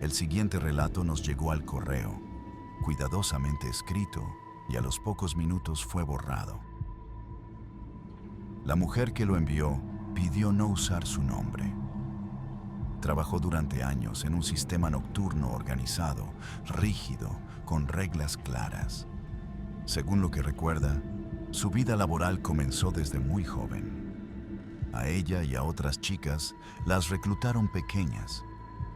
El siguiente relato nos llegó al correo, cuidadosamente escrito, y a los pocos minutos fue borrado. La mujer que lo envió pidió no usar su nombre. Trabajó durante años en un sistema nocturno organizado, rígido, con reglas claras. Según lo que recuerda, su vida laboral comenzó desde muy joven. A ella y a otras chicas las reclutaron pequeñas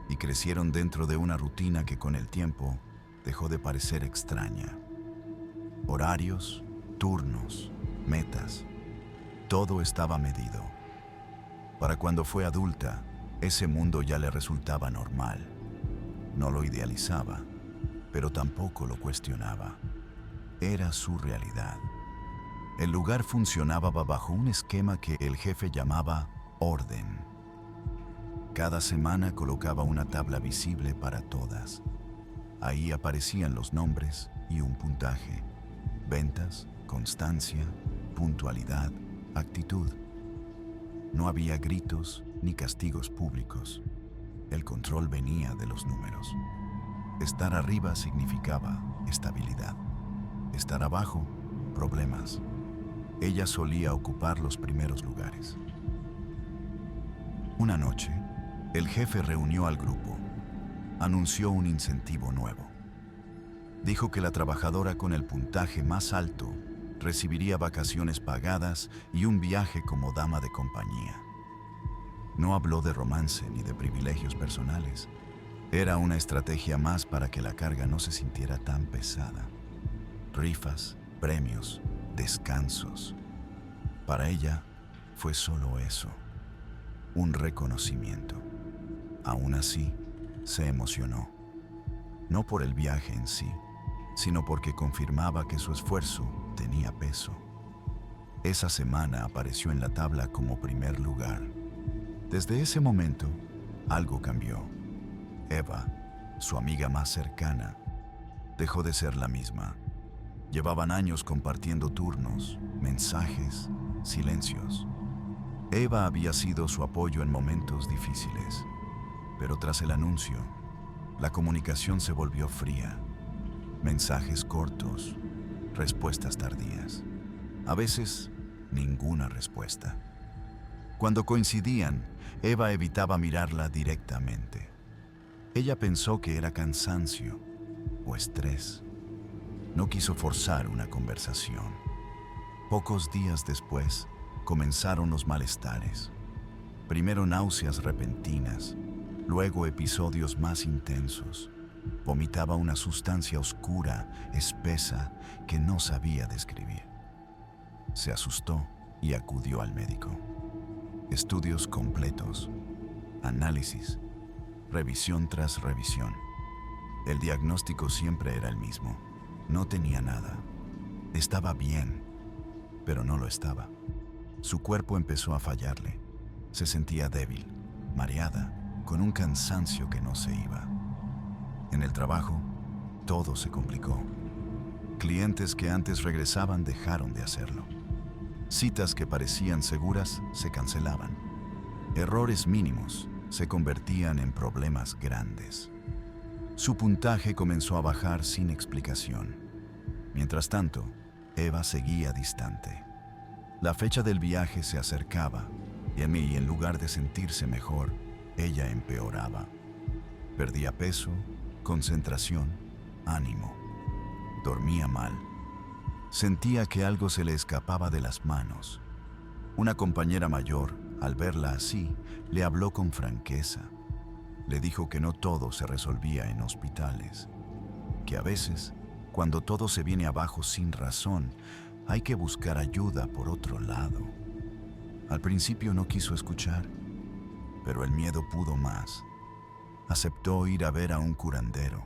y crecieron dentro de una rutina que con el tiempo dejó de parecer extraña. Horarios, turnos, metas, todo estaba medido. Para cuando fue adulta, ese mundo ya le resultaba normal. No lo idealizaba, pero tampoco lo cuestionaba. Era su realidad. El lugar funcionaba bajo un esquema que el jefe llamaba orden. Cada semana colocaba una tabla visible para todas. Ahí aparecían los nombres y un puntaje. Ventas, constancia, puntualidad, actitud. No había gritos ni castigos públicos. El control venía de los números. Estar arriba significaba estabilidad. Estar abajo, problemas. Ella solía ocupar los primeros lugares. Una noche, el jefe reunió al grupo. Anunció un incentivo nuevo. Dijo que la trabajadora con el puntaje más alto recibiría vacaciones pagadas y un viaje como dama de compañía. No habló de romance ni de privilegios personales. Era una estrategia más para que la carga no se sintiera tan pesada. Rifas, premios, descansos. Para ella fue solo eso, un reconocimiento. Aún así, se emocionó. No por el viaje en sí, sino porque confirmaba que su esfuerzo tenía peso. Esa semana apareció en la tabla como primer lugar. Desde ese momento, algo cambió. Eva, su amiga más cercana, dejó de ser la misma. Llevaban años compartiendo turnos, mensajes, silencios. Eva había sido su apoyo en momentos difíciles, pero tras el anuncio, la comunicación se volvió fría. Mensajes cortos, respuestas tardías. A veces, ninguna respuesta. Cuando coincidían, Eva evitaba mirarla directamente. Ella pensó que era cansancio o estrés. No quiso forzar una conversación. Pocos días después, comenzaron los malestares. Primero náuseas repentinas, luego episodios más intensos. Vomitaba una sustancia oscura, espesa, que no sabía describir. Se asustó y acudió al médico. Estudios completos, análisis, revisión tras revisión. El diagnóstico siempre era el mismo. No tenía nada. Estaba bien, pero no lo estaba. Su cuerpo empezó a fallarle. Se sentía débil, mareada, con un cansancio que no se iba. En el trabajo, todo se complicó. Clientes que antes regresaban dejaron de hacerlo. Citas que parecían seguras se cancelaban. Errores mínimos se convertían en problemas grandes. Su puntaje comenzó a bajar sin explicación. Mientras tanto, Eva seguía distante. La fecha del viaje se acercaba y en lugar de sentirse mejor, ella empeoraba. Perdía peso, concentración, ánimo. Dormía mal. Sentía que algo se le escapaba de las manos. Una compañera mayor, al verla así, le habló con franqueza. Le dijo que no todo se resolvía en hospitales, que a veces, cuando todo se viene abajo sin razón, hay que buscar ayuda por otro lado. Al principio no quiso escuchar, pero el miedo pudo más. Aceptó ir a ver a un curandero.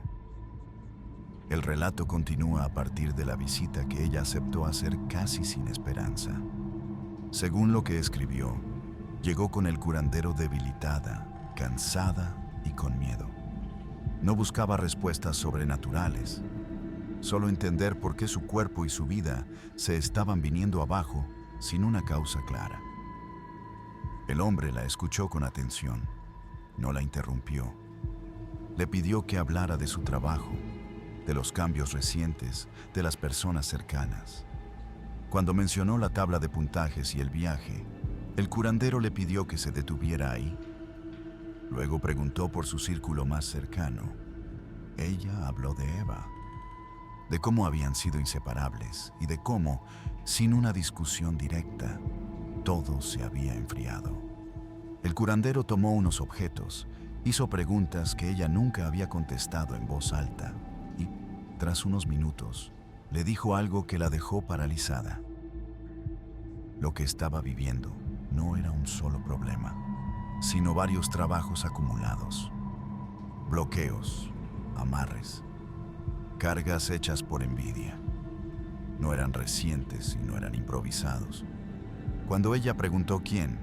El relato continúa a partir de la visita que ella aceptó hacer casi sin esperanza. Según lo que escribió, llegó con el curandero debilitada, cansada y con miedo. No buscaba respuestas sobrenaturales, solo entender por qué su cuerpo y su vida se estaban viniendo abajo sin una causa clara. El hombre la escuchó con atención, no la interrumpió. Le pidió que hablara de su trabajo, de los cambios recientes, de las personas cercanas. Cuando mencionó la tabla de puntajes y el viaje, el curandero le pidió que se detuviera ahí. Luego preguntó por su círculo más cercano. Ella habló de Eva, de cómo habían sido inseparables y de cómo, sin una discusión directa, todo se había enfriado. El curandero tomó unos objetos, hizo preguntas que ella nunca había contestado en voz alta y, tras unos minutos, le dijo algo que la dejó paralizada. Lo que estaba viviendo no era un solo problema, sino varios trabajos acumulados, bloqueos, amarres, cargas hechas por envidia. No eran recientes y no eran improvisados. Cuando ella preguntó quién,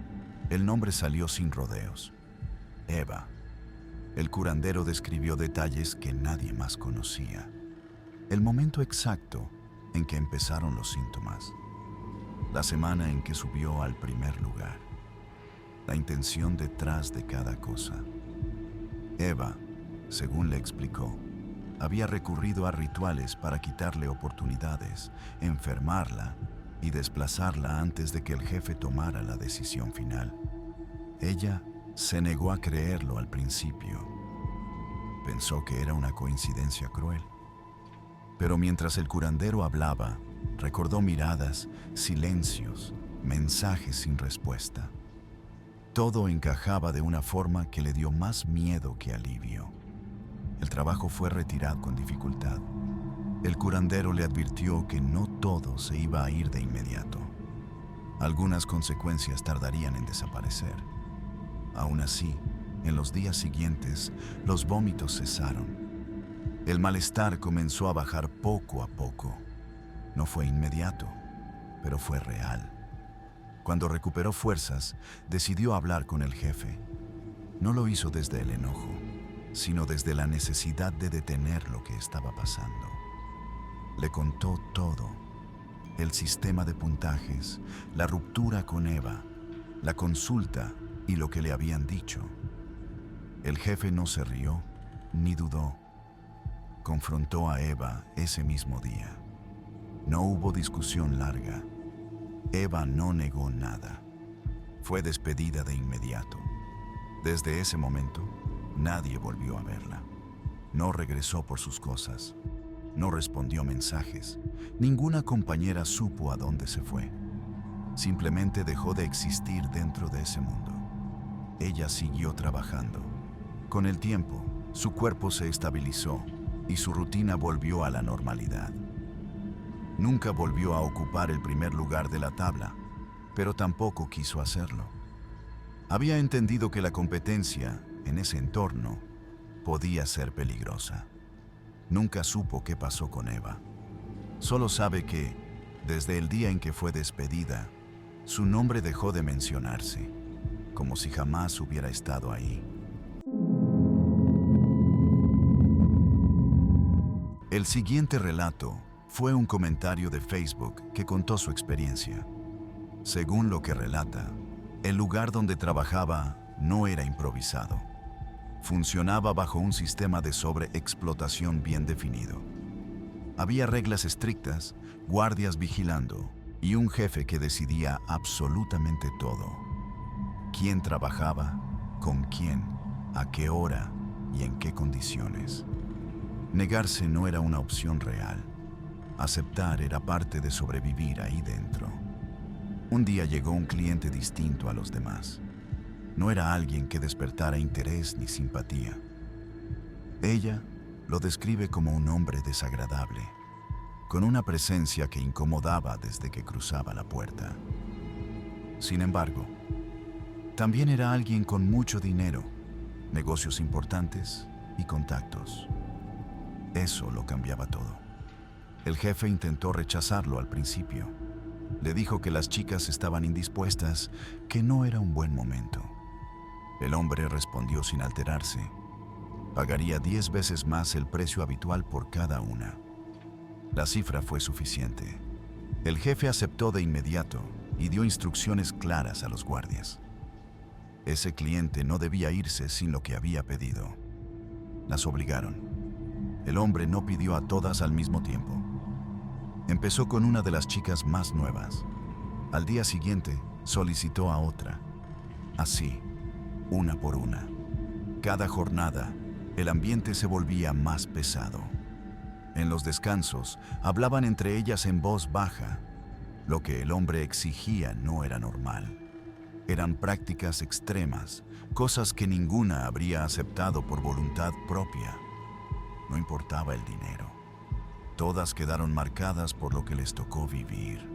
el nombre salió sin rodeos. Eva. El curandero describió detalles que nadie más conocía. El momento exacto en que empezaron los síntomas. La semana en que subió al primer lugar. La intención detrás de cada cosa. Eva, según le explicó, había recurrido a rituales para quitarle oportunidades, enfermarla y desplazarla antes de que el jefe tomara la decisión final. Ella se negó a creerlo al principio. Pensó que era una coincidencia cruel. Pero mientras el curandero hablaba, recordó miradas, silencios, mensajes sin respuesta. Todo encajaba de una forma que le dio más miedo que alivio. El trabajo fue retirado con dificultad. El curandero le advirtió que no todo se iba a ir de inmediato. Algunas consecuencias tardarían en desaparecer. Aún así, en los días siguientes, los vómitos cesaron. El malestar comenzó a bajar poco a poco. No fue inmediato, pero fue real. Cuando recuperó fuerzas, decidió hablar con el jefe. No lo hizo desde el enojo, sino desde la necesidad de detener lo que estaba pasando. Le contó todo: el sistema de puntajes, la ruptura con Eva, la consulta y lo que le habían dicho. El jefe no se rió ni dudó. Confrontó a Eva ese mismo día. No hubo discusión larga. Eva no negó nada. Fue despedida de inmediato. Desde ese momento, nadie volvió a verla. No regresó por sus cosas. No respondió mensajes. Ninguna compañera supo a dónde se fue. Simplemente dejó de existir dentro de ese mundo. Ella siguió trabajando. Con el tiempo, su cuerpo se estabilizó y su rutina volvió a la normalidad. Nunca volvió a ocupar el primer lugar de la tabla, pero tampoco quiso hacerlo. Había entendido que la competencia, en ese entorno, podía ser peligrosa. Nunca supo qué pasó con Eva. Solo sabe que, desde el día en que fue despedida, su nombre dejó de mencionarse, como si jamás hubiera estado ahí. El siguiente relato fue un comentario de Facebook que contó su experiencia. Según lo que relata, el lugar donde trabajaba no era improvisado. Funcionaba bajo un sistema de sobreexplotación bien definido. Había reglas estrictas, guardias vigilando y un jefe que decidía absolutamente todo. Quién trabajaba, con quién, a qué hora y en qué condiciones. Negarse no era una opción real. Aceptar era parte de sobrevivir ahí dentro. Un día llegó un cliente distinto a los demás. No era alguien que despertara interés ni simpatía. Ella lo describe como un hombre desagradable, con una presencia que incomodaba desde que cruzaba la puerta. Sin embargo, también era alguien con mucho dinero, negocios importantes y contactos. Eso lo cambiaba todo. El jefe intentó rechazarlo al principio. Le dijo que las chicas estaban indispuestas, que no era un buen momento. El hombre respondió sin alterarse. Pagaría 10 veces más el precio habitual por cada una. La cifra fue suficiente. El jefe aceptó de inmediato y dio instrucciones claras a los guardias. Ese cliente no debía irse sin lo que había pedido. Las obligaron. El hombre no pidió a todas al mismo tiempo. Empezó con una de las chicas más nuevas. Al día siguiente, solicitó a otra. Así, una por una. Cada jornada, el ambiente se volvía más pesado. En los descansos, hablaban entre ellas en voz baja. Lo que el hombre exigía no era normal. Eran prácticas extremas, cosas que ninguna habría aceptado por voluntad propia. No importaba el dinero. Todas quedaron marcadas por lo que les tocó vivir.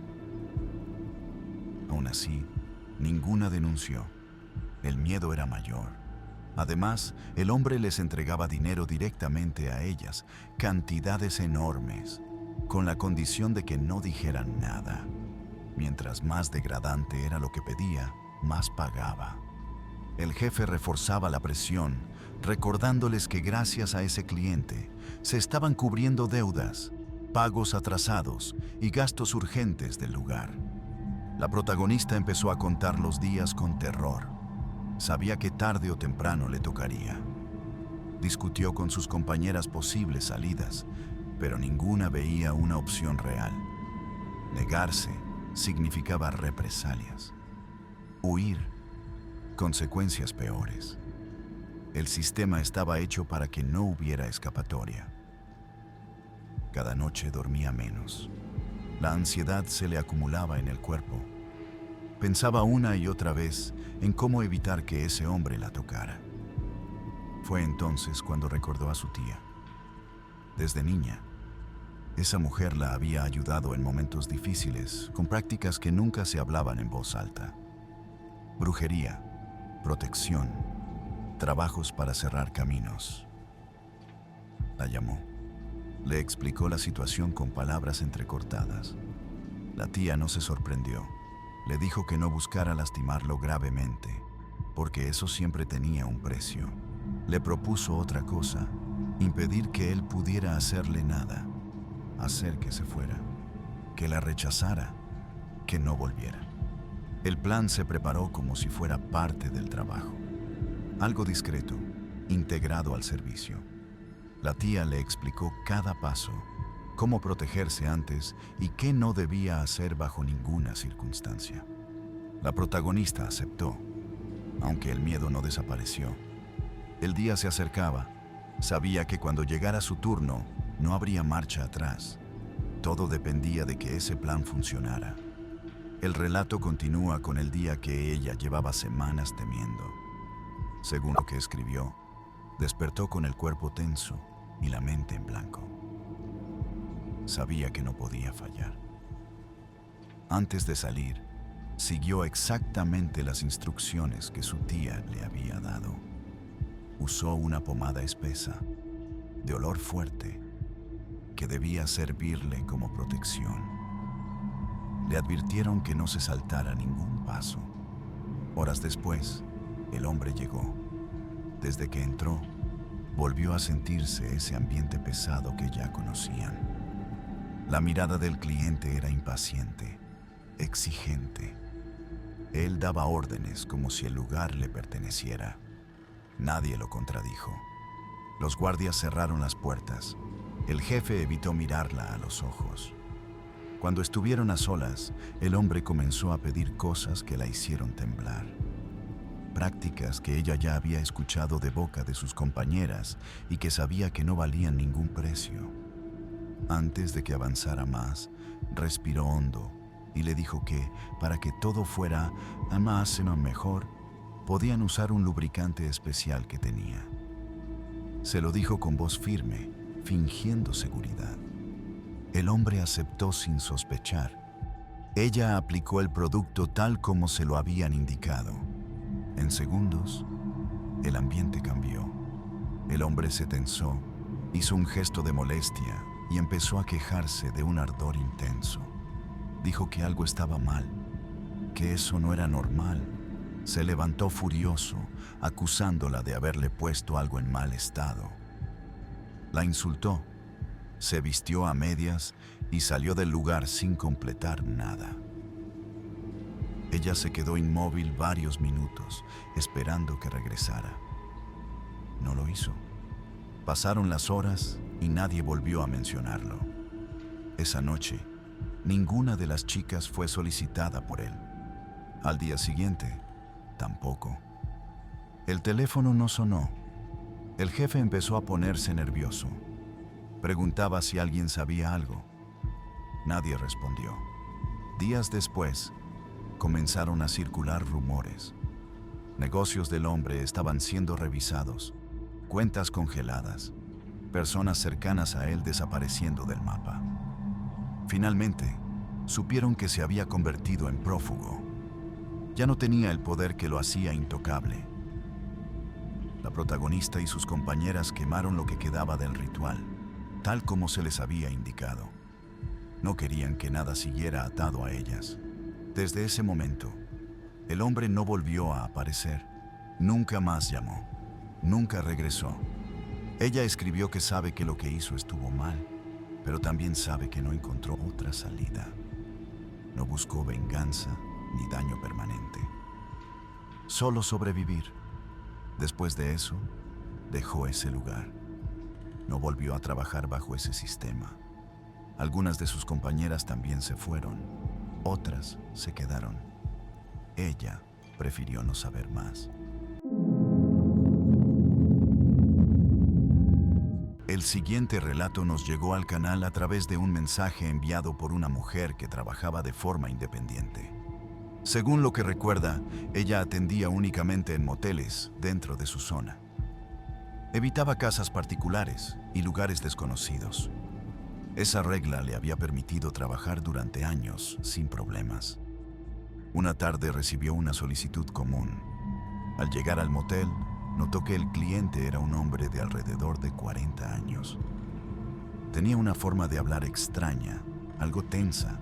Aún así, ninguna denunció. El miedo era mayor. Además, el hombre les entregaba dinero directamente a ellas, cantidades enormes, con la condición de que no dijeran nada. Mientras más degradante era lo que pedía, más pagaba. El jefe reforzaba la presión, recordándoles que gracias a ese cliente se estaban cubriendo deudas, pagos atrasados y gastos urgentes del lugar. La protagonista empezó a contar los días con terror. Sabía que tarde o temprano le tocaría. Discutió con sus compañeras posibles salidas, pero ninguna veía una opción real. Negarse significaba represalias. Huir, consecuencias peores. El sistema estaba hecho para que no hubiera escapatoria. Cada noche dormía menos. La ansiedad se le acumulaba en el cuerpo. Pensaba una y otra vez en cómo evitar que ese hombre la tocara. Fue entonces cuando recordó a su tía. Desde niña, esa mujer la había ayudado en momentos difíciles con prácticas que nunca se hablaban en voz alta. Brujería, protección, trabajos para cerrar caminos. La llamó. Le explicó la situación con palabras entrecortadas. La tía no se sorprendió. Le dijo que no buscara lastimarlo gravemente, porque eso siempre tenía un precio. Le propuso otra cosa, impedir que él pudiera hacerle nada, hacer que se fuera, que la rechazara, que no volviera. El plan se preparó como si fuera parte del trabajo. Algo discreto, integrado al servicio. La tía le explicó cada paso, cómo protegerse antes y qué no debía hacer bajo ninguna circunstancia. La protagonista aceptó, aunque el miedo no desapareció. El día se acercaba. Sabía que cuando llegara su turno, no habría marcha atrás. Todo dependía de que ese plan funcionara. El relato continúa con el día que ella llevaba semanas temiendo. Según lo que escribió, despertó con el cuerpo tenso y la mente en blanco. Sabía que no podía fallar. Antes de salir, siguió exactamente las instrucciones que su tía le había dado. Usó una pomada espesa, de olor fuerte, que debía servirle como protección. Le advirtieron que no se saltara ningún paso. Horas después, el hombre llegó. Desde que entró, volvió a sentirse ese ambiente pesado que ya conocían. La mirada del cliente era impaciente, exigente. Él daba órdenes como si el lugar le perteneciera. Nadie lo contradijo. Los guardias cerraron las puertas. El jefe evitó mirarla a los ojos. Cuando estuvieron a solas, el hombre comenzó a pedir cosas que la hicieron temblar. Prácticas que ella ya había escuchado de boca de sus compañeras y que sabía que no valían ningún precio. Antes de que avanzara más, respiró hondo y le dijo que, para que todo fuera más o mejor, podían usar un lubricante especial que tenía. Se lo dijo con voz firme, fingiendo seguridad. El hombre aceptó sin sospechar. Ella aplicó el producto tal como se lo habían indicado. En segundos, el ambiente cambió. El hombre se tensó, hizo un gesto de molestia y empezó a quejarse de un ardor intenso. Dijo que algo estaba mal, que eso no era normal. Se levantó furioso, acusándola de haberle puesto algo en mal estado. La insultó, se vistió a medias y salió del lugar sin completar nada. Ella se quedó inmóvil varios minutos, esperando que regresara. No lo hizo. Pasaron las horas y nadie volvió a mencionarlo. Esa noche, ninguna de las chicas fue solicitada por él. Al día siguiente, tampoco. El teléfono no sonó. El jefe empezó a ponerse nervioso. Preguntaba si alguien sabía algo. Nadie respondió. Días después, comenzaron a circular rumores. Negocios del hombre estaban siendo revisados, cuentas congeladas, personas cercanas a él desapareciendo del mapa. Finalmente, supieron que se había convertido en prófugo. Ya no tenía el poder que lo hacía intocable. La protagonista y sus compañeras quemaron lo que quedaba del ritual, tal como se les había indicado. No querían que nada siguiera atado a ellas. Desde ese momento, el hombre no volvió a aparecer. Nunca más llamó. Nunca regresó. Ella escribió que sabe que lo que hizo estuvo mal, pero también sabe que no encontró otra salida. No buscó venganza ni daño permanente. Solo sobrevivir. Después de eso, dejó ese lugar. No volvió a trabajar bajo ese sistema. Algunas de sus compañeras también se fueron. Otras se quedaron. Ella prefirió no saber más. El siguiente relato nos llegó al canal a través de un mensaje enviado por una mujer que trabajaba de forma independiente. Según lo que recuerda, ella atendía únicamente en moteles dentro de su zona. Evitaba casas particulares y lugares desconocidos. Esa regla le había permitido trabajar durante años sin problemas. Una tarde recibió una solicitud común. Al llegar al motel, notó que el cliente era un hombre de alrededor de 40 años. Tenía una forma de hablar extraña, algo tensa,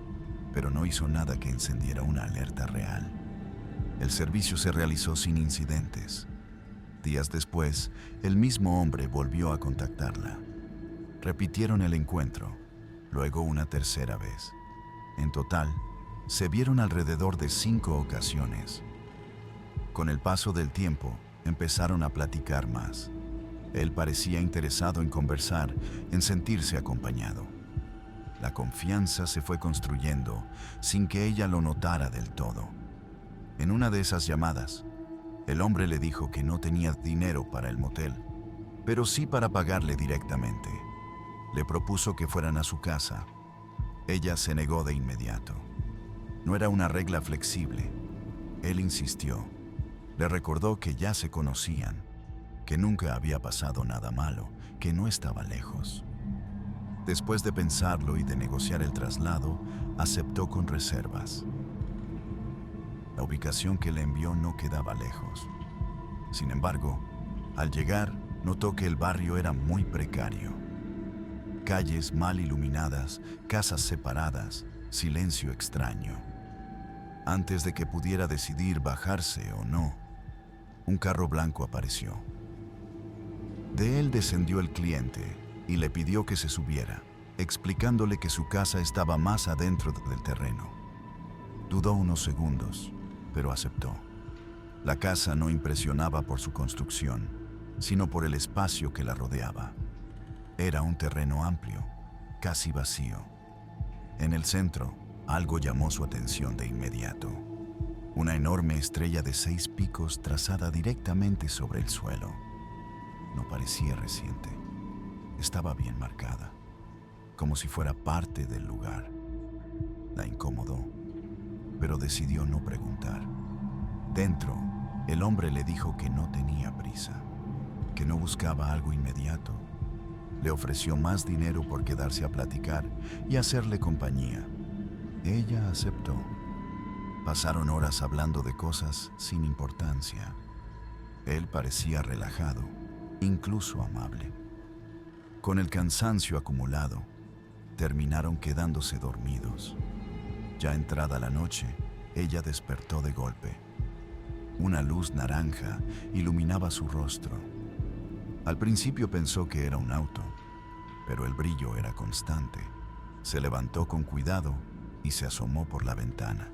pero no hizo nada que encendiera una alerta real. El servicio se realizó sin incidentes. Días después, el mismo hombre volvió a contactarla. Repitieron el encuentro, luego una tercera vez. En total, se vieron alrededor de 5 ocasiones. Con el paso del tiempo, empezaron a platicar más. Él parecía interesado en conversar, en sentirse acompañado. La confianza se fue construyendo sin que ella lo notara del todo. En una de esas llamadas, el hombre le dijo que no tenía dinero para el motel, pero sí para pagarle directamente. Le propuso que fueran a su casa. Ella se negó de inmediato. No era una regla flexible. Él insistió. Le recordó que ya se conocían, que nunca había pasado nada malo, que no estaba lejos. Después de pensarlo y de negociar el traslado, aceptó con reservas. La ubicación que le envió no quedaba lejos. Sin embargo, al llegar, notó que el barrio era muy precario. Calles mal iluminadas, casas separadas, silencio extraño. Antes de que pudiera decidir bajarse o no, un carro blanco apareció. De él descendió el cliente y le pidió que se subiera, explicándole que su casa estaba más adentro del terreno. Dudó unos segundos, pero aceptó. La casa no impresionaba por su construcción, sino por el espacio que la rodeaba. Era un terreno amplio, casi vacío. En el centro, algo llamó su atención de inmediato. Una enorme estrella de 6 picos trazada directamente sobre el suelo. No parecía reciente. Estaba bien marcada, como si fuera parte del lugar. La incomodó, pero decidió no preguntar. Dentro, el hombre le dijo que no tenía prisa, que no buscaba algo inmediato. Le ofreció más dinero por quedarse a platicar y hacerle compañía. Ella aceptó. Pasaron horas hablando de cosas sin importancia. Él parecía relajado, incluso amable. Con el cansancio acumulado, terminaron quedándose dormidos. Ya entrada la noche, ella despertó de golpe. Una luz naranja iluminaba su rostro. Al principio pensó que era un auto, pero el brillo era constante. Se levantó con cuidado y se asomó por la ventana.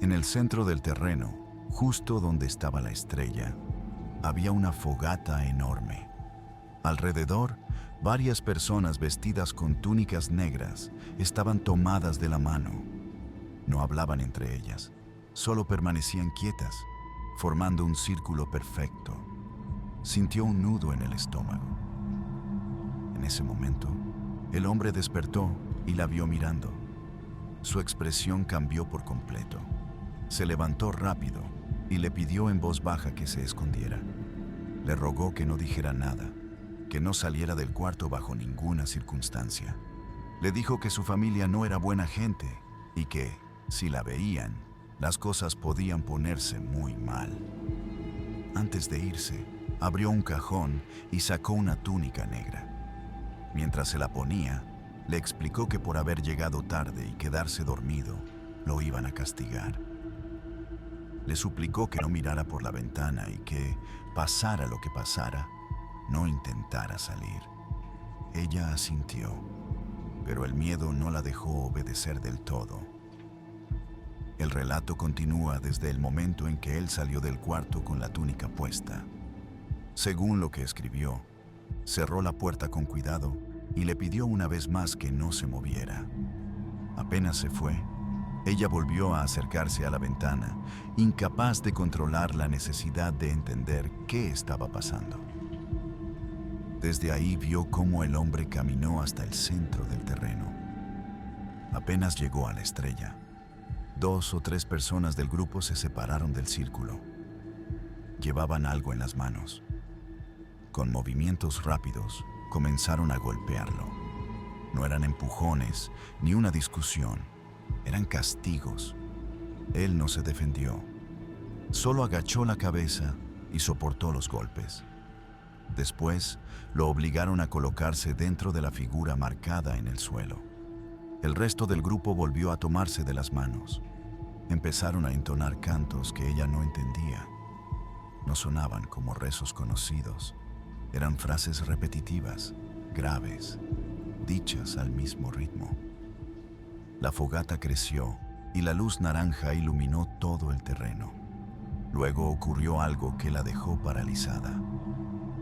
En el centro del terreno, justo donde estaba la estrella, había una fogata enorme. Alrededor, varias personas vestidas con túnicas negras estaban tomadas de la mano. No hablaban entre ellas, solo permanecían quietas, formando un círculo perfecto. Sintió un nudo en el estómago. En ese momento, el hombre despertó y la vio mirando. Su expresión cambió por completo. Se levantó rápido y le pidió en voz baja que se escondiera. Le rogó que no dijera nada, que no saliera del cuarto bajo ninguna circunstancia. Le dijo que su familia no era buena gente y que, si la veían, las cosas podían ponerse muy mal. Antes de irse, abrió un cajón y sacó una túnica negra. Mientras se la ponía, le explicó que por haber llegado tarde y quedarse dormido, lo iban a castigar. Le suplicó que no mirara por la ventana y que, pasara lo que pasara, no intentara salir. Ella asintió, pero el miedo no la dejó obedecer del todo. El relato continúa desde el momento en que él salió del cuarto con la túnica puesta. Según lo que escribió, cerró la puerta con cuidado y le pidió una vez más que no se moviera. Apenas se fue, ella volvió a acercarse a la ventana, incapaz de controlar la necesidad de entender qué estaba pasando. Desde ahí vio cómo el hombre caminó hasta el centro del terreno. Apenas llegó a la estrella, 2 o 3 personas del grupo se separaron del círculo. Llevaban algo en las manos. Con movimientos rápidos, comenzaron a golpearlo. No eran empujones ni una discusión, eran castigos. Él no se defendió, solo agachó la cabeza y soportó los golpes. Después, lo obligaron a colocarse dentro de la figura marcada en el suelo. El resto del grupo volvió a tomarse de las manos. Empezaron a entonar cantos que ella no entendía. No sonaban como rezos conocidos. Eran frases repetitivas, graves, dichas al mismo ritmo. La fogata creció y la luz naranja iluminó todo el terreno. Luego ocurrió algo que la dejó paralizada.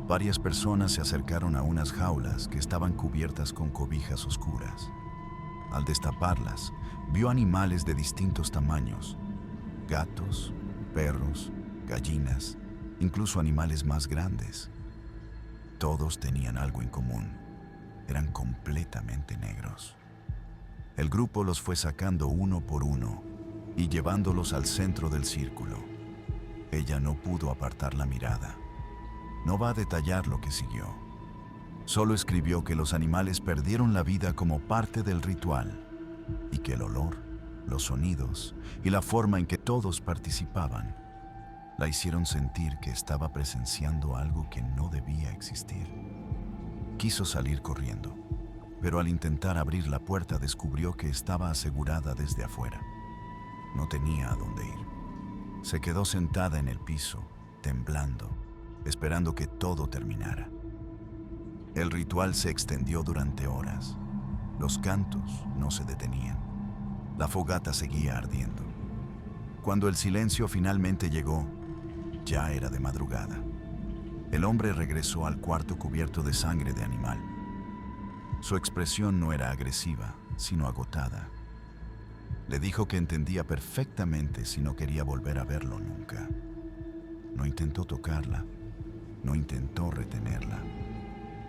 Varias personas se acercaron a unas jaulas que estaban cubiertas con cobijas oscuras. Al destaparlas, vio animales de distintos tamaños: gatos, perros, gallinas, incluso animales más grandes. Todos tenían algo en común: eran completamente negros. El grupo los fue sacando uno por uno y llevándolos al centro del círculo. Ella no pudo apartar la mirada. No va a detallar lo que siguió. Solo escribió que los animales perdieron la vida como parte del ritual y que el olor, los sonidos y la forma en que todos participaban la hicieron sentir que estaba presenciando algo que no debía existir. Quiso salir corriendo, pero al intentar abrir la puerta descubrió que estaba asegurada desde afuera. No tenía a dónde ir. Se quedó sentada en el piso, temblando, esperando que todo terminara. El ritual se extendió durante horas. Los cantos no se detenían. La fogata seguía ardiendo. Cuando el silencio finalmente llegó, ya era de madrugada. El hombre regresó al cuarto cubierto de sangre de animal. Su expresión no era agresiva, sino agotada. Le dijo que entendía perfectamente si no quería volver a verlo nunca. No intentó tocarla, no intentó retenerla.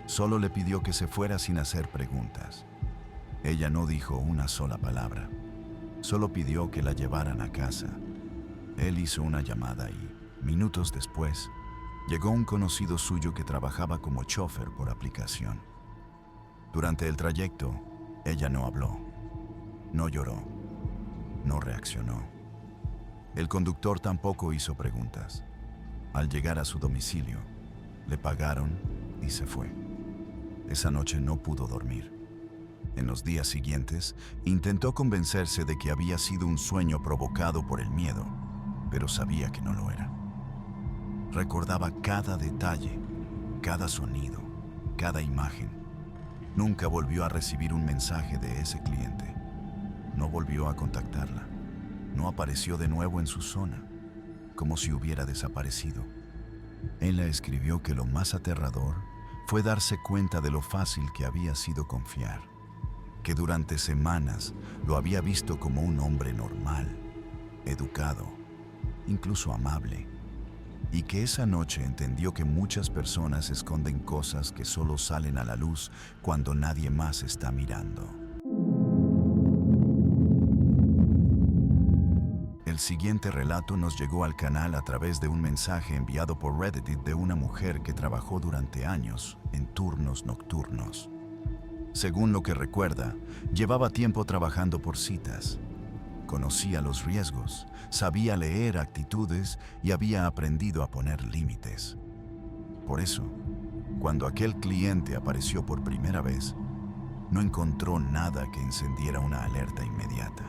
Solo le pidió que se fuera sin hacer preguntas. Ella no dijo una sola palabra. Solo pidió que la llevaran a casa. Él hizo una llamada y, minutos después, llegó un conocido suyo que trabajaba como chofer por aplicación. Durante el trayecto, ella no habló, no lloró, no reaccionó. El conductor tampoco hizo preguntas. Al llegar a su domicilio, le pagaron y se fue. Esa noche no pudo dormir. En los días siguientes, intentó convencerse de que había sido un sueño provocado por el miedo, pero sabía que no lo era. Recordaba cada detalle, cada sonido, cada imagen. Nunca volvió a recibir un mensaje de ese cliente. No volvió a contactarla. No apareció de nuevo en su zona, como si hubiera desaparecido. Él le escribió que lo más aterrador fue darse cuenta de lo fácil que había sido confiar, que durante semanas lo había visto como un hombre normal, educado, incluso amable, y que esa noche entendió que muchas personas esconden cosas que solo salen a la luz cuando nadie más está mirando. El siguiente relato nos llegó al canal a través de un mensaje enviado por Reddit de una mujer que trabajó durante años en turnos nocturnos. Según lo que recuerda, llevaba tiempo trabajando por citas. Conocía los riesgos, sabía leer actitudes y había aprendido a poner límites. Por eso, cuando aquel cliente apareció por primera vez, no encontró nada que encendiera una alerta inmediata.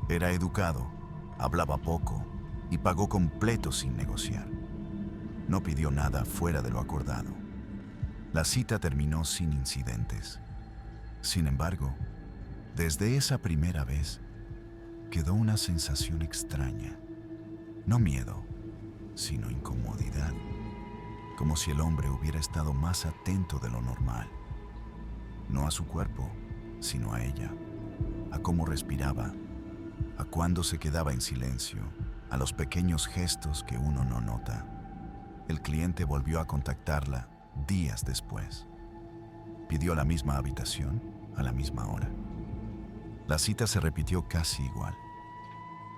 Era educado, hablaba poco y pagó completo sin negociar. No pidió nada fuera de lo acordado. La cita terminó sin incidentes. Sin embargo, desde esa primera vez, quedó una sensación extraña. No miedo, sino incomodidad. Como si el hombre hubiera estado más atento de lo normal. No a su cuerpo, sino a ella. A cómo respiraba, a cuándo se quedaba en silencio, a los pequeños gestos que uno no nota. El cliente volvió a contactarla días después. Pidió la misma habitación a la misma hora. La cita se repitió casi igual.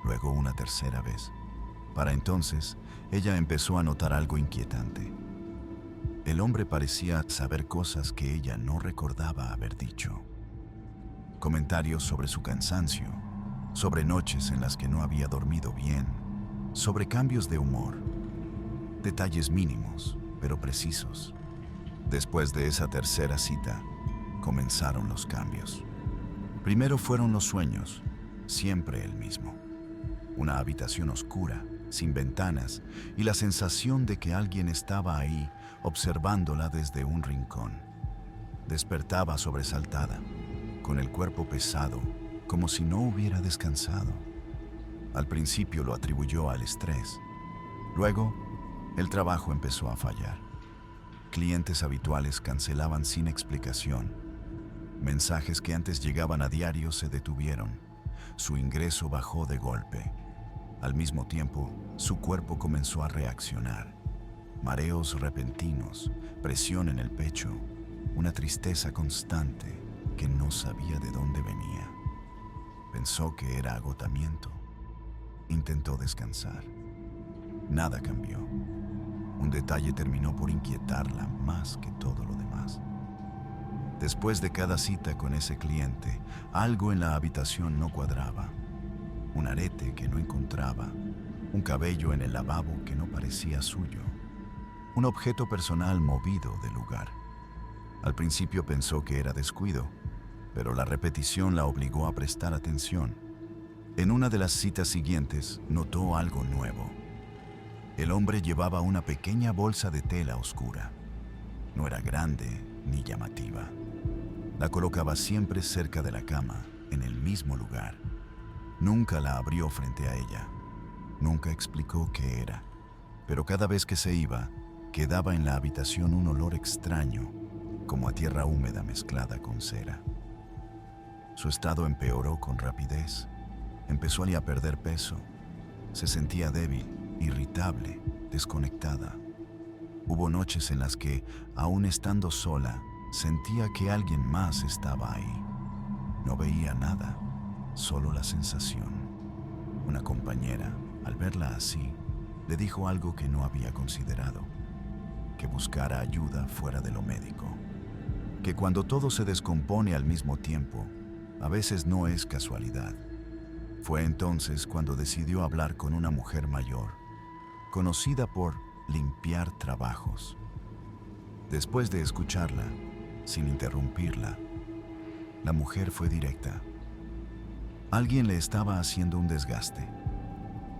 Luego una tercera vez. Para entonces, ella empezó a notar algo inquietante. El hombre parecía saber cosas que ella no recordaba haber dicho. Comentarios sobre su cansancio, sobre noches en las que no había dormido bien, sobre cambios de humor. Detalles mínimos, pero precisos. Después de esa tercera cita, comenzaron los cambios. Primero fueron los sueños, siempre el mismo. Una habitación oscura, sin ventanas, y la sensación de que alguien estaba ahí, observándola desde un rincón. Despertaba sobresaltada, con el cuerpo pesado, como si no hubiera descansado. Al principio lo atribuyó al estrés. Luego, el trabajo empezó a fallar. Clientes habituales cancelaban sin explicación. Mensajes que antes llegaban a diario se detuvieron. Su ingreso bajó de golpe. Al mismo tiempo, su cuerpo comenzó a reaccionar. Mareos repentinos, presión en el pecho, una tristeza constante que no sabía de dónde venía. Pensó que era agotamiento. Intentó descansar. Nada cambió. Un detalle terminó por inquietarla más que todo lo demás. Después de cada cita con ese cliente, algo en la habitación no cuadraba. Un arete que no encontraba, un cabello en el lavabo que no parecía suyo, un objeto personal movido del lugar. Al principio pensó que era descuido, pero la repetición la obligó a prestar atención. En una de las citas siguientes, notó algo nuevo. El hombre llevaba una pequeña bolsa de tela oscura. No era grande ni llamativa. La colocaba siempre cerca de la cama, en el mismo lugar. Nunca la abrió frente a ella. Nunca explicó qué era. Pero cada vez que se iba, quedaba en la habitación un olor extraño, como a tierra húmeda mezclada con cera. Su estado empeoró con rapidez. Empezó a perder peso. Se sentía débil, irritable, desconectada. Hubo noches en las que, aún estando sola, sentía que alguien más estaba ahí. No veía nada, solo la sensación. Una compañera, al verla así, le dijo algo que no había considerado: que buscara ayuda fuera de lo médico. Que cuando todo se descompone al mismo tiempo, a veces no es casualidad. Fue entonces cuando decidió hablar con una mujer mayor, conocida por limpiar trabajos. Después de escucharla, sin interrumpirla, la mujer fue directa. Alguien le estaba haciendo un desgaste,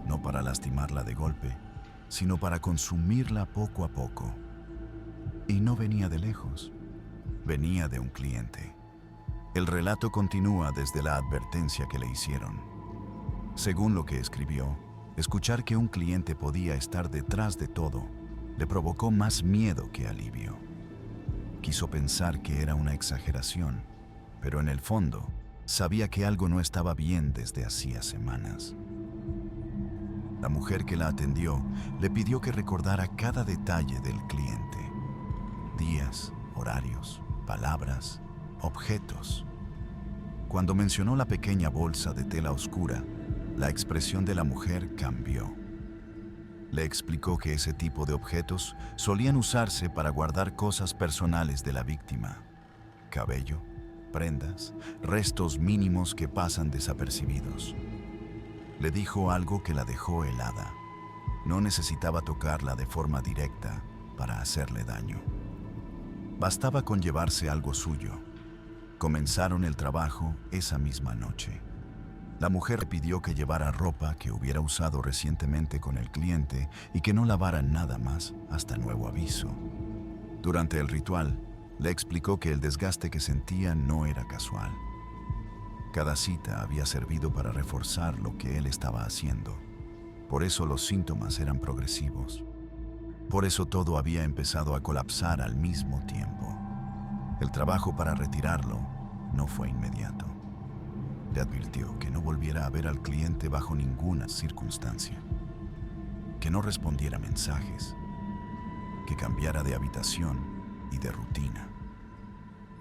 no para lastimarla de golpe, sino para consumirla poco a poco. Y no venía de lejos, venía de un cliente. El relato continúa desde la advertencia que le hicieron. Según lo que escribió, escuchar que un cliente podía estar detrás de todo le provocó más miedo que alivio. Quiso pensar que era una exageración, pero en el fondo sabía que algo no estaba bien desde hacía semanas. La mujer que la atendió le pidió que recordara cada detalle del cliente: días, horarios, palabras, objetos. Cuando mencionó la pequeña bolsa de tela oscura, la expresión de la mujer cambió. Le explicó que ese tipo de objetos solían usarse para guardar cosas personales de la víctima: cabello, prendas, restos mínimos que pasan desapercibidos. Le dijo algo que la dejó helada. No necesitaba tocarla de forma directa para hacerle daño. Bastaba con llevarse algo suyo. Comenzaron el trabajo esa misma noche. La mujer pidió que llevara ropa que hubiera usado recientemente con el cliente y que no lavara nada más hasta nuevo aviso. Durante el ritual, le explicó que el desgaste que sentía no era casual. Cada cita había servido para reforzar lo que él estaba haciendo. Por eso los síntomas eran progresivos. Por eso todo había empezado a colapsar al mismo tiempo. El trabajo para retirarlo no fue inmediato. Le advirtió que no volviera a ver al cliente bajo ninguna circunstancia, que no respondiera mensajes, que cambiara de habitación y de rutina.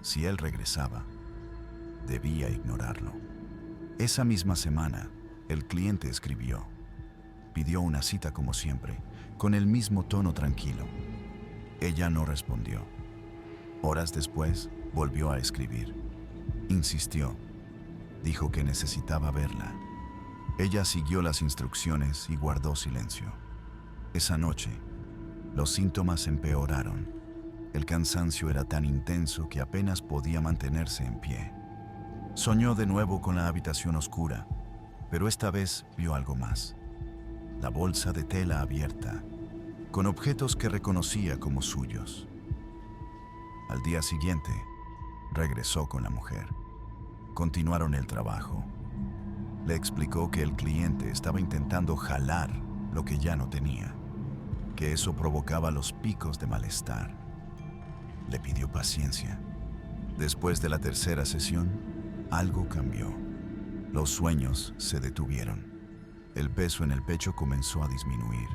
Si él regresaba, debía ignorarlo. Esa misma semana, el cliente escribió. Pidió una cita como siempre, con el mismo tono tranquilo. Ella no respondió. Horas después, volvió a escribir. Insistió. Dijo que necesitaba verla. Ella siguió las instrucciones y guardó silencio. Esa noche, los síntomas empeoraron. El cansancio era tan intenso que apenas podía mantenerse en pie. Soñó de nuevo con la habitación oscura, pero esta vez vio algo más. La bolsa de tela abierta, con objetos que reconocía como suyos. Al día siguiente, regresó con la mujer. Continuaron el trabajo. Le explicó que el cliente estaba intentando jalar lo que ya no tenía, que eso provocaba los picos de malestar. Le pidió paciencia. Después de la tercera sesión, algo cambió. Los sueños se detuvieron. El peso en el pecho comenzó a disminuir.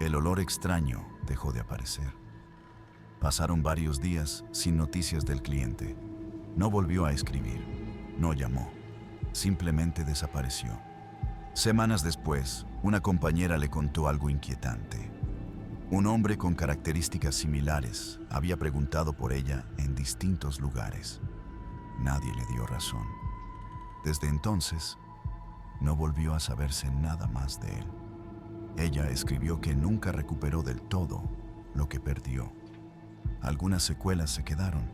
El olor extraño dejó de aparecer. Pasaron varios días sin noticias del cliente. No volvió a escribir, no llamó, simplemente desapareció. Semanas después, una compañera le contó algo inquietante. Un hombre con características similares había preguntado por ella en distintos lugares. Nadie le dio razón. Desde entonces, no volvió a saberse nada más de él. Ella escribió que nunca recuperó del todo lo que perdió. Algunas secuelas se quedaron.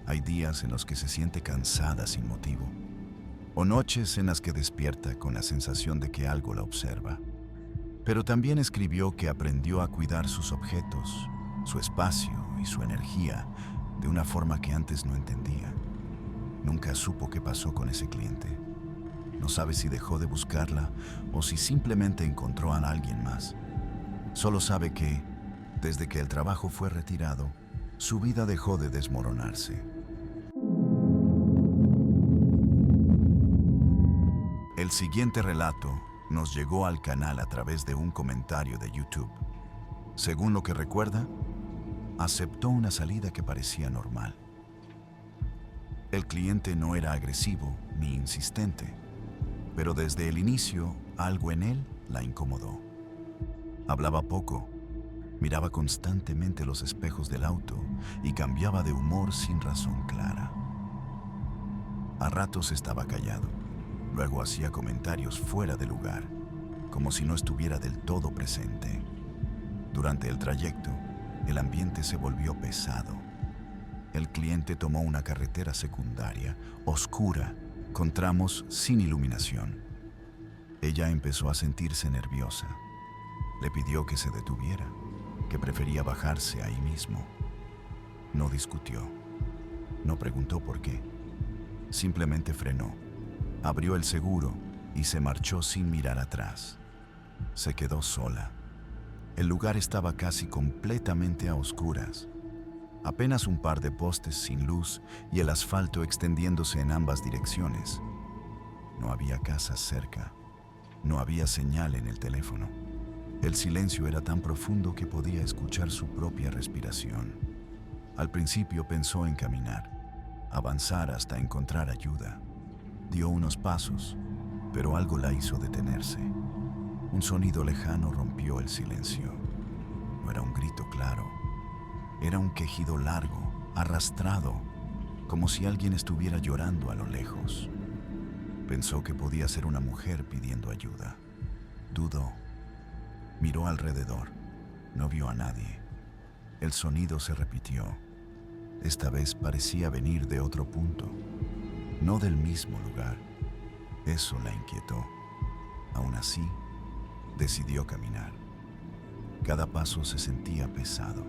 Hay días en los que se siente cansada sin motivo, o noches en las que despierta con la sensación de que algo la observa. Pero también escribió que aprendió a cuidar sus objetos, su espacio y su energía de una forma que antes no entendía. Nunca supo qué pasó con ese cliente. No sabe si dejó de buscarla o si simplemente encontró a alguien más. Solo sabe que, desde que el trabajo fue retirado, su vida dejó de desmoronarse. El siguiente relato nos llegó al canal a través de un comentario de YouTube. Según lo que recuerda, aceptó una salida que parecía normal. El cliente no era agresivo ni insistente, pero desde el inicio algo en él la incomodó. Hablaba poco, miraba constantemente los espejos del auto y cambiaba de humor sin razón clara. A ratos estaba callado, luego hacía comentarios fuera de lugar, como si no estuviera del todo presente. Durante el trayecto, el ambiente se volvió pesado. El cliente tomó una carretera secundaria, oscura, con tramos sin iluminación. Ella empezó a sentirse nerviosa. Le pidió que se detuviera, que prefería bajarse ahí mismo. No discutió, no preguntó por qué. Simplemente frenó, abrió el seguro y se marchó sin mirar atrás. Se quedó sola. El lugar estaba casi completamente a oscuras. Apenas un par de postes sin luz y el asfalto extendiéndose en ambas direcciones. No había casas cerca. No había señal en el teléfono. El silencio era tan profundo que podía escuchar su propia respiración. Al principio pensó en caminar, avanzar hasta encontrar ayuda. Dio unos pasos, pero algo la hizo detenerse. Un sonido lejano rompió el silencio. No era un grito claro. Era un quejido largo, arrastrado, como si alguien estuviera llorando a lo lejos. Pensó que podía ser una mujer pidiendo ayuda. Dudó. Miró alrededor. No vio a nadie. El sonido se repitió. Esta vez parecía venir de otro punto, no del mismo lugar. Eso la inquietó. Aún así, decidió caminar. Cada paso se sentía pesado.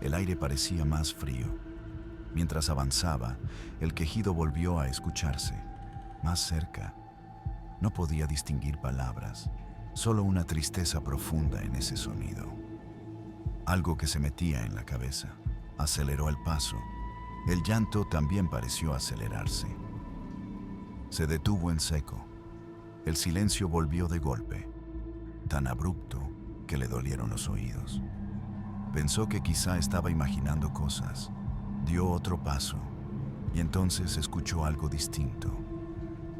El aire parecía más frío. Mientras avanzaba, el quejido volvió a escucharse, más cerca. No podía distinguir palabras, solo una tristeza profunda en ese sonido. Algo que se metía en la cabeza. Aceleró el paso. El llanto también pareció acelerarse. Se detuvo en seco. El silencio volvió de golpe, tan abrupto que le dolieron los oídos. Pensó que quizá estaba imaginando cosas. Dio otro paso y entonces escuchó algo distinto.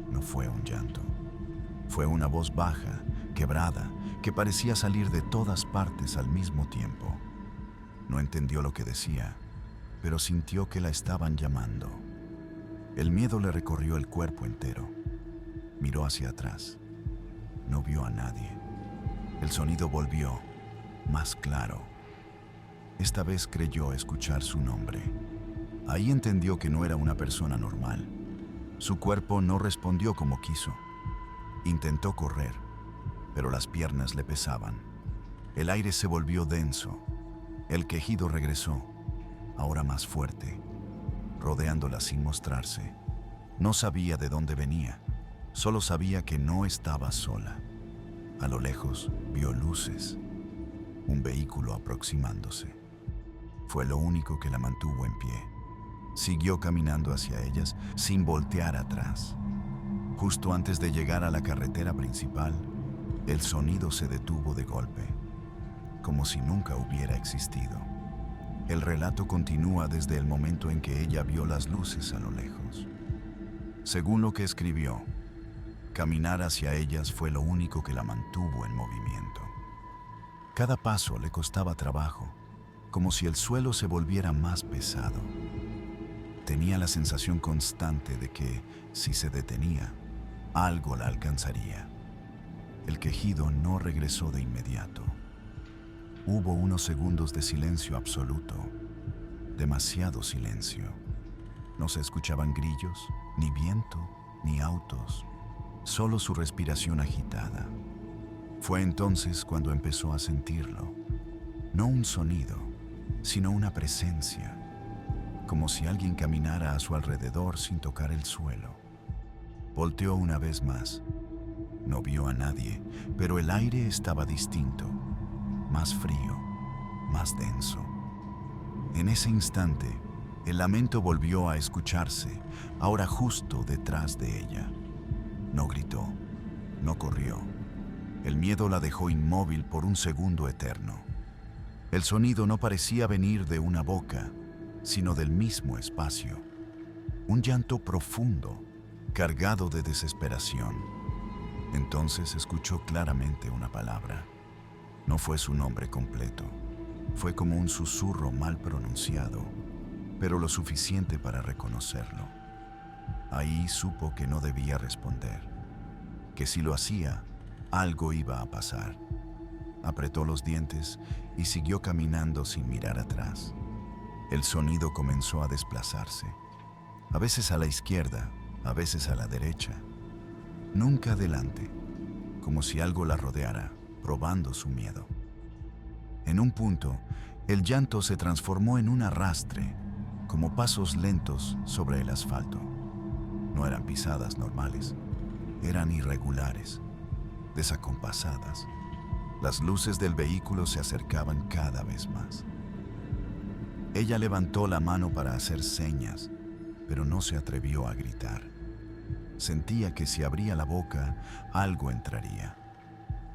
No fue un llanto. Fue una voz baja, quebrada, que parecía salir de todas partes al mismo tiempo. No entendió lo que decía, pero sintió que la estaban llamando. El miedo le recorrió el cuerpo entero. Miró hacia atrás. No vio a nadie. El sonido volvió, más claro. Esta vez creyó escuchar su nombre. Ahí entendió que no era una persona normal. Su cuerpo no respondió como quiso. Intentó correr, pero las piernas le pesaban. El aire se volvió denso. El quejido regresó, ahora más fuerte, rodeándola sin mostrarse. No sabía de dónde venía, solo sabía que no estaba sola. A lo lejos vio luces, un vehículo aproximándose. Fue lo único que la mantuvo en pie. Siguió caminando hacia ellas sin voltear atrás. Justo antes de llegar a la carretera principal, el sonido se detuvo de golpe, como si nunca hubiera existido. El relato continúa desde el momento en que ella vio las luces a lo lejos. Según lo que escribió, caminar hacia ellas fue lo único que la mantuvo en movimiento. Cada paso le costaba trabajo, como si el suelo se volviera más pesado. Tenía la sensación constante de que, si se detenía, algo la alcanzaría. El quejido no regresó de inmediato. Hubo unos segundos de silencio absoluto, demasiado silencio. No se escuchaban grillos, ni viento, ni autos, solo su respiración agitada. Fue entonces cuando empezó a sentirlo. No un sonido, sino una presencia, como si alguien caminara a su alrededor sin tocar el suelo. Volteó una vez más. No vio a nadie, pero el aire estaba distinto, más frío, más denso. En ese instante, el lamento volvió a escucharse, ahora justo detrás de ella. No gritó, no corrió. El miedo la dejó inmóvil por un segundo eterno. El sonido no parecía venir de una boca, sino del mismo espacio. Un llanto profundo, cargado de desesperación. Entonces escuchó claramente una palabra. No fue su nombre completo. Fue como un susurro mal pronunciado, pero lo suficiente para reconocerlo. Ahí supo que no debía responder, que si lo hacía, algo iba a pasar. Apretó los dientes y siguió caminando sin mirar atrás. El sonido comenzó a desplazarse, a veces a la izquierda, a veces a la derecha. Nunca adelante, como si algo la rodeara, probando su miedo. En un punto, el llanto se transformó en un arrastre, como pasos lentos sobre el asfalto. No eran pisadas normales, eran irregulares, desacompasadas. Las luces del vehículo se acercaban cada vez más. Ella levantó la mano para hacer señas, pero no se atrevió a gritar. Sentía que si abría la boca, algo entraría.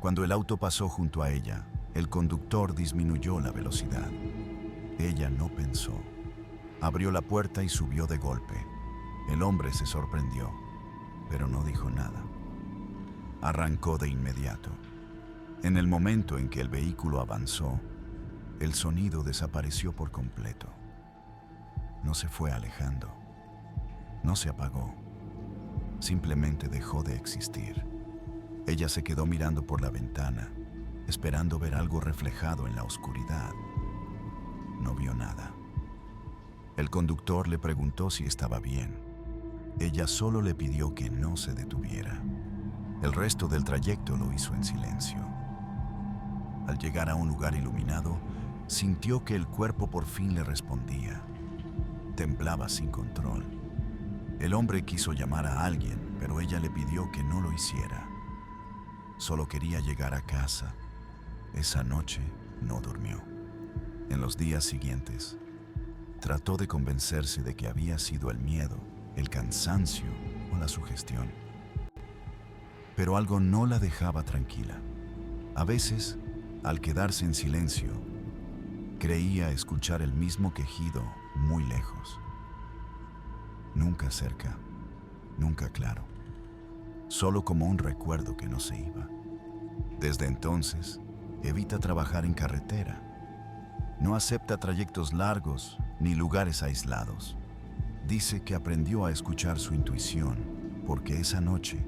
Cuando el auto pasó junto a ella, el conductor disminuyó la velocidad. Ella no pensó. Abrió la puerta y subió de golpe. El hombre se sorprendió, pero no dijo nada. Arrancó de inmediato. En el momento en que el vehículo avanzó, el sonido desapareció por completo. No se fue alejando. No se apagó. Simplemente dejó de existir. Ella se quedó mirando por la ventana, esperando ver algo reflejado en la oscuridad. No vio nada. El conductor le preguntó si estaba bien. Ella solo le pidió que no se detuviera. El resto del trayecto lo hizo en silencio. Al llegar a un lugar iluminado, sintió que el cuerpo por fin le respondía. Temblaba sin control. El hombre quiso llamar a alguien, pero ella le pidió que no lo hiciera. Solo quería llegar a casa. Esa noche no durmió. En los días siguientes, trató de convencerse de que había sido el miedo, el cansancio o la sugestión. Pero algo no la dejaba tranquila. A veces, al quedarse en silencio, creía escuchar el mismo quejido muy lejos. Nunca cerca, nunca claro. Solo como un recuerdo que no se iba. Desde entonces, evita trabajar en carretera. No acepta trayectos largos ni lugares aislados. Dice que aprendió a escuchar su intuición, porque esa noche,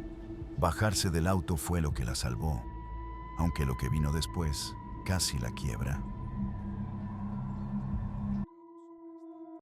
bajarse del auto fue lo que la salvó, aunque lo que vino después casi la quiebra.